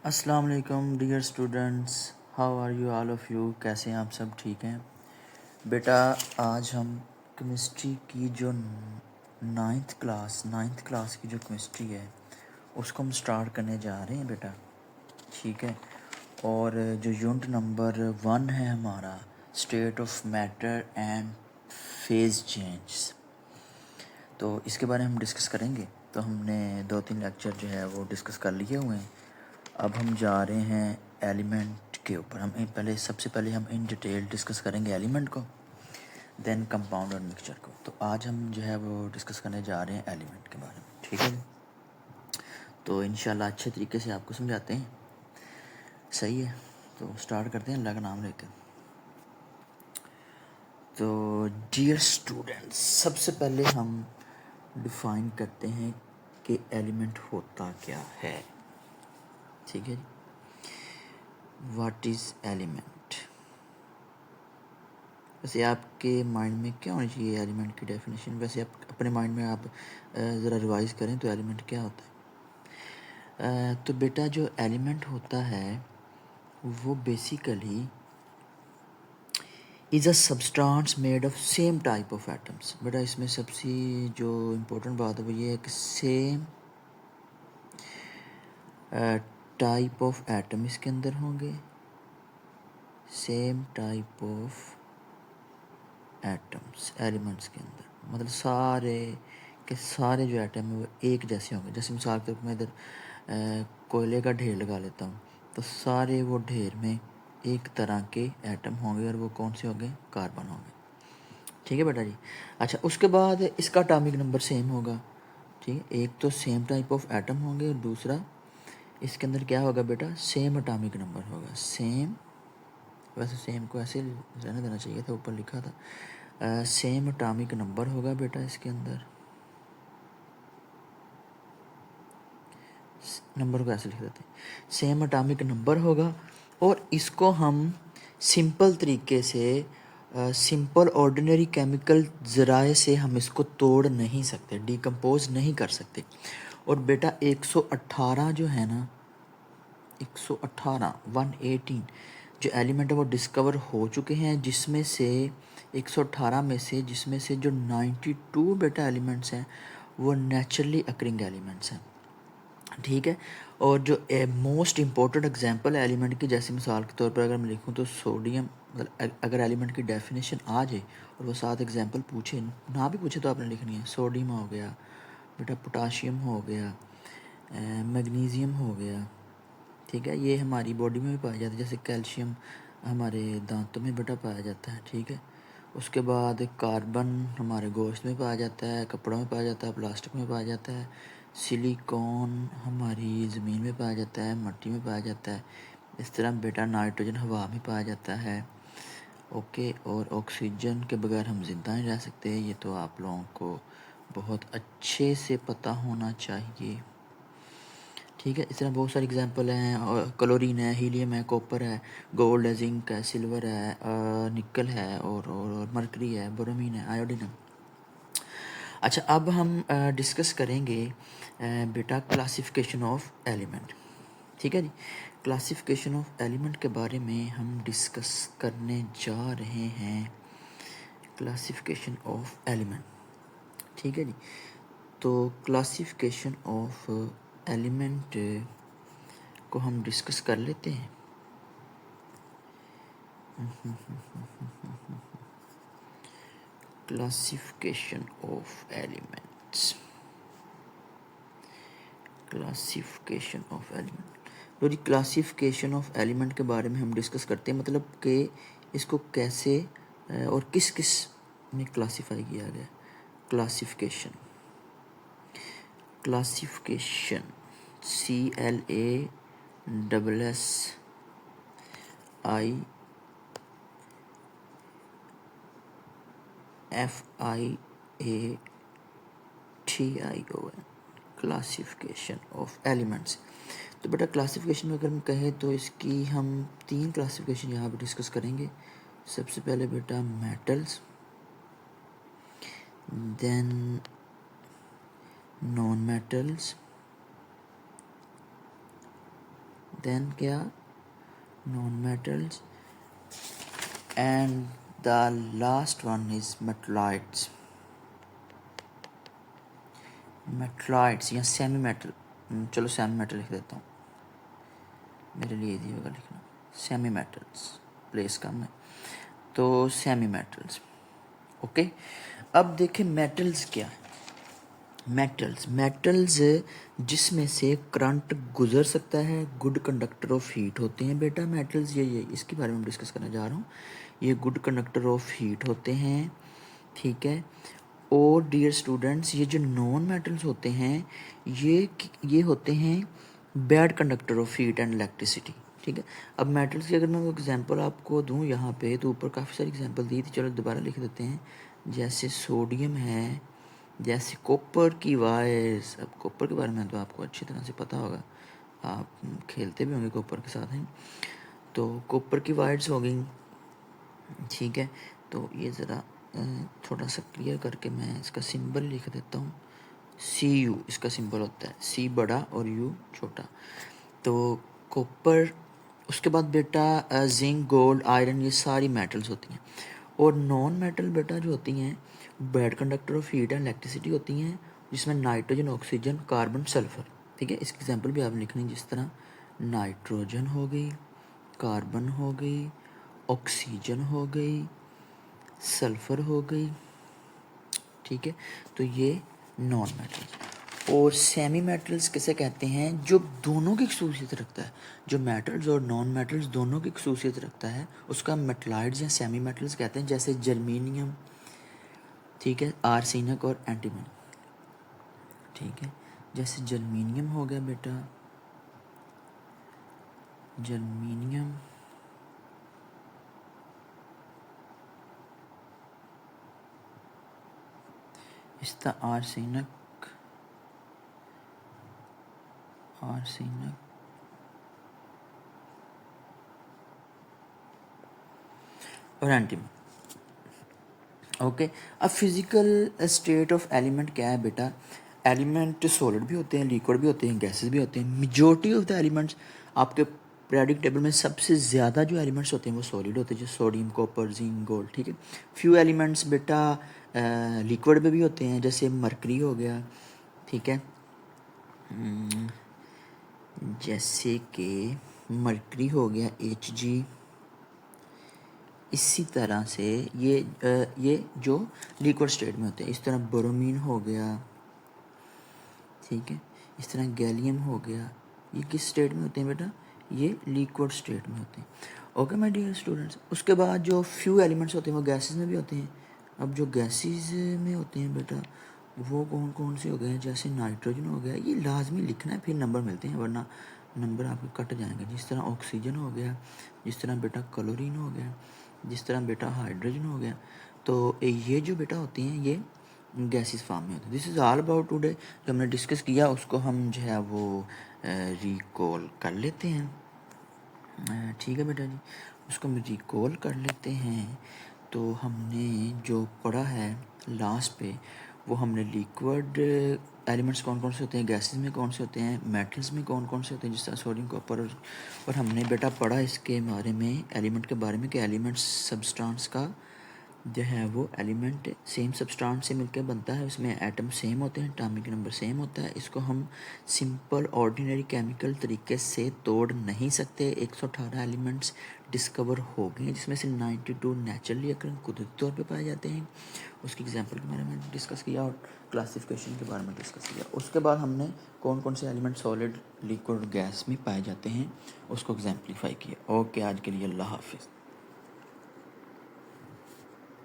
अस्सलाम वालेकुम dear students, how are you all of you. कैसे हैं आप सब? ठीक हैं बेटा। आज हम केमिस्ट्री की जो नाइन्थ क्लास की जो केमिस्ट्री है उसको हम स्टार्ट करने जा रहे हैं बेटा। ठीक है। और जो यूनिट नंबर 1 है हमारा, state of matter and phase change, तो इसके बारे में हम डिस्कस करेंगे। तो हमने 2-3 लेक्चर जो है वो डिस्कस कर लिए हुए हैं। अब हम जा रहे हैं एलिमेंट के ऊपर। सबसे पहले हम इन डिटेल डिस्कस करेंगे एलिमेंट को, देन कंपाउंड और मिक्सचर को। तो आज हम जो है वो डिस्कस करने जा रहे हैं एलिमेंट के बारे में। ठीक है। तो इंशाल्लाह अच्छे तरीके से आपको समझाते हैं। सही है, तो स्टार्ट करते हैं अल्लाह का नाम लेकर। तो डियर स्टूडेंट्स, सबसे पहले हम डिफ़ाइन करते हैं कि एलिमेंट होता क्या है। ठीक है जी। What is element? वैसे आपके माइंड में क्या होनी चाहिए एलिमेंट की डेफिनेशन? वैसे आप अपने माइंड में आप ज़रा रिवाइज़ करें तो एलिमेंट क्या होता है। तो बेटा जो एलिमेंट होता है वो basically is a substance made of same type of atoms. बेटा इसमें सबसे जो इम्पोर्टेंट बात है वो ये है कि सेम टाइप ऑफ एटम इसके अंदर होंगे, same type of atoms elements के अंदर, मतलब सारे के सारे जो एटम है वो एक जैसे होंगे। जैसे मिसाल के तौर पर मैं इधर कोयले का ढेर लगा लेता हूँ, तो सारे वो ढेर में एक तरह के एटम होंगे और वो कौन से होंगे? कार्बन होंगे। ठीक है बेटा जी। अच्छा, उसके बाद इसका एटॉमिक नंबर सेम होगा। ठीक है, एक तो सेम टाइप ऑफ एटम होंगे और दूसरा इसके अंदर क्या होगा बेटा? सेम एटॉमिक नंबर होगा। सेम, वैसे सेम को ऐसे रहने देना चाहिए था, ऊपर लिखा था सेम एटॉमिक नंबर होगा बेटा इसके अंदर। नंबर को ऐसे लिख देते हैं, सेम एटॉमिक नंबर होगा। और इसको हम सिंपल तरीके से, सिंपल ऑर्डिनरी केमिकल ज़राए से हम इसको तोड़ नहीं सकते, डिकम्पोज नहीं कर सकते। और बेटा 118 जो है ना, 118 जो एलिमेंट है वो डिस्कवर हो चुके हैं, जिसमें से 118 में से जो 92 बेटा एलिमेंट्स हैं वो नेचुरली अकरिंग एलिमेंट्स हैं। ठीक है। और जो मोस्ट इम्पोर्टेंट एग्जांपल है एलिमेंट की, जैसे मिसाल के तौर पर अगर मैं लिखूँ तो सोडियम, मतलब अगर एलिमेंट की डेफिनेशन आ जाए और वो 7 एग्जांपल पूछे ना भी पूछे तो आपने लिखनी है। सोडियम हो गया बेटा, पोटाशियम हो गया, मैग्नीशियम हो गया। ठीक है, ये हमारी बॉडी में भी पाया जाता है। जैसे कैल्शियम हमारे दांतों में बेटा पाया जाता है। ठीक है। उसके बाद कार्बन हमारे गोश्त में पाया जाता है, कपड़ों में पाया जाता है, प्लास्टिक में पाया जाता है। सिलिकॉन हमारी ज़मीन में पाया जाता है, मिट्टी में पाया जाता है। इस तरह बेटा नाइट्रोजन हवा में पाया जाता है। ओके। और ऑक्सीजन के बगैर हम ज़िंदा नहीं रह सकते, ये तो आप लोगों को बहुत अच्छे से पता होना चाहिए। ठीक है। इस तरह बहुत सारे एग्जांपल हैं, और क्लोरीन है, हीलियम है, कॉपर है, गोल्ड है, जिंक है, सिल्वर है, निकल है, और मरकरी है, ब्रोमीन है, आयोडीन है। अच्छा, अब हम डिस्कस करेंगे बेटा क्लासिफिकेशन ऑफ एलिमेंट। ठीक है जी। क्लासिफिकेशन ऑफ एलिमेंट के बारे में हम डिस्कस करने जा रहे हैं। Classification of element. ठीक है जी। तो क्लासिफिकेशन ऑफ एलिमेंट को हम डिस्कस कर लेते हैं। Classification of elements, classification of element. तो जी क्लासिफिकेशन ऑफ एलिमेंट के बारे में हम डिस्कस करते हैं, मतलब कि इसको कैसे और किस किस में क्लासिफाई किया गया। Classification, classification CLASSIFIATION, classification of elements. तो बेटा क्लासिफिकेशन में अगर हम कहें तो इसकी हम 3 क्लासिफिकेशन यहाँ पे डिस्कस करेंगे। सबसे पहले बेटा metals, then non metals, then क्या, non metals, and the last one is metalloids. Metalloids या सेमी मेटल, चलो सेमी मेटल लिख देता हूँ, मेरे लिए इजी होगा लिखना। सेमी मेटल्स, प्लेस कम है तो सेमी मेटल्स। ओके, अब देखें मेटल्स क्या है। मेटल्स जिसमें से करंट गुजर सकता है, गुड कंडक्टर ऑफ हीट होते हैं बेटा मेटल्स। ये इसके बारे में डिस्कस करने जा रहा हूँ। ये गुड कंडक्टर ऑफ हीट होते हैं, ठीक है। और डियर स्टूडेंट्स, ये जो नॉन मेटल्स होते हैं ये होते हैं bad conductor of heat and electricity, ठीक है। अब मेटल्स की अगर मैं एग्जांपल आपको दूं यहाँ पे, तो ऊपर काफ़ी सारी एग्जांपल दी थी, चलो दोबारा लिख देते हैं। जैसे सोडियम है, जैसे कॉपर की वायर्स। अब कॉपर के बारे में तो आपको अच्छी तरह से पता होगा, आप खेलते भी होंगे कॉपर के साथ हैं। तो कॉपर की वायर्स हो गई, ठीक है। तो ये ज़रा थोड़ा सा क्लियर करके मैं इसका सिंबल लिख देता हूँ। CU इसका सिंबल होता है, C बड़ा और U छोटा। तो कॉपर, उसके बाद बेटा जिंक, गोल्ड, आयरन, ये सारी मेटल्स होती हैं। और नॉन मेटल बेटा जो होती हैं, bad conductor of heat and electricity होती हैं, जिसमें नाइट्रोजन, ऑक्सीजन, कार्बन, सल्फर, ठीक है। इसकी एग्जांपल भी आप लिखनी, जिस तरह नाइट्रोजन हो गई, कार्बन हो गई, ऑक्सीजन हो गई, सल्फर हो गई, ठीक है। तो ये नॉन मेटल्स। और सेमी मेटल्स किसे कहते हैं, जो दोनों की खसूसियत रखता है, जो मेटल्स और नॉन मेटल्स दोनों की खसूसियत रखता है, उसका मेटलाइड्स या सेमी मेटल्स कहते हैं। जैसे जर्मीनियम, ठीक है, आर्सेनिक और एंटीमनी, ठीक है। जैसे जर्मीनियम हो गया बेटा, जर्मीनियम, इस तरह आर्सेनिक और एंटीमनी, ओके। अब फिजिकल स्टेट ऑफ एलिमेंट क्या है बेटा, एलिमेंट सॉलिड भी होते हैं, लिक्विड भी होते हैं, गैसेस भी होते हैं। मेजॉरिटी ऑफ द एलिमेंट्स आपके पीरियोडिक टेबल में सबसे ज़्यादा जो एलिमेंट्स होते हैं वो सॉलिड होते हैं, जैसे सोडियम, कॉपर, जिंक, गोल्ड, ठीक है। फ्यू एलिमेंट्स बेटा लिक्विड में भी होते हैं, जैसे मरकरी हो गया, ठीक है। जैसे कि मरकरी हो गया Hg। इसी तरह से ये जो लिक्विड स्टेट में होते हैं, इस तरह ब्रोमीन हो गया, ठीक है। इस तरह गैलियम हो गया, ये किस स्टेट में होते हैं बेटा, ये लिक्विड स्टेट में होते हैं। ओके माय डियर स्टूडेंट्स, उसके बाद जो फ्यू एलिमेंट्स होते हैं वो गैसेस में भी होते हैं। अब जो गैसेस में होते हैं बेटा, वो कौन कौन से हो गए, जैसे नाइट्रोजन हो गया, ये लाजमी लिखना है, फिर नंबर मिलते हैं, वरना नंबर आपके कट जाएंगे। जिस तरह ऑक्सीजन हो गया, जिस तरह बेटा क्लोरीन हो गया, जिस तरह बेटा हाइड्रोजन हो गया। तो ये जो बेटा होते हैं ये गैसेस फॉर्म में होते हैं। This is all about today. जो हमने डिस्कस किया उसको हम जो है वो रिकॉल कर लेते हैं, ठीक है बेटा जी, उसको हम रिकॉल कर लेते हैं। तो हमने जो पढ़ा है लास्ट पे, वो हमने लिक्विड एलिमेंट्स कौन कौन से होते हैं, गैसेस में कौन से होते हैं, मेटल्स में कौन कौन से होते हैं, जिस तरह सोडियम, कॉपर, और हमने बेटा पढ़ा इसके बारे में, एलिमेंट के बारे में, कि एलिमेंट्स सब्सटेंस का जो है वो एलिमेंट सेम सब्सटेंस से मिलकर बनता है, उसमें एटम सेम होते हैं, एटॉमिक नंबर सेम होता है। इसको हम सिंपल ऑर्डिनरी केमिकल तरीके से तोड़ नहीं सकते। 118 एलिमेंट्स डिस्कवर हो गए हैं, जिसमें से 92 नेचुरली अकरन कुदरती तौर पे पाए जाते हैं। उसकी एग्जांपल के बारे में डिस्कस किया और क्लासिफिकेशन के बारे में डिस्कस किया। उसके बाद हमने कौन कौन से एलिमेंट सॉलिड, लिक्विड, गैस में पाए जाते हैं उसको एग्जाम्पलीफाई किया। ओके, आज के लिए अल्लाह हाफिज़।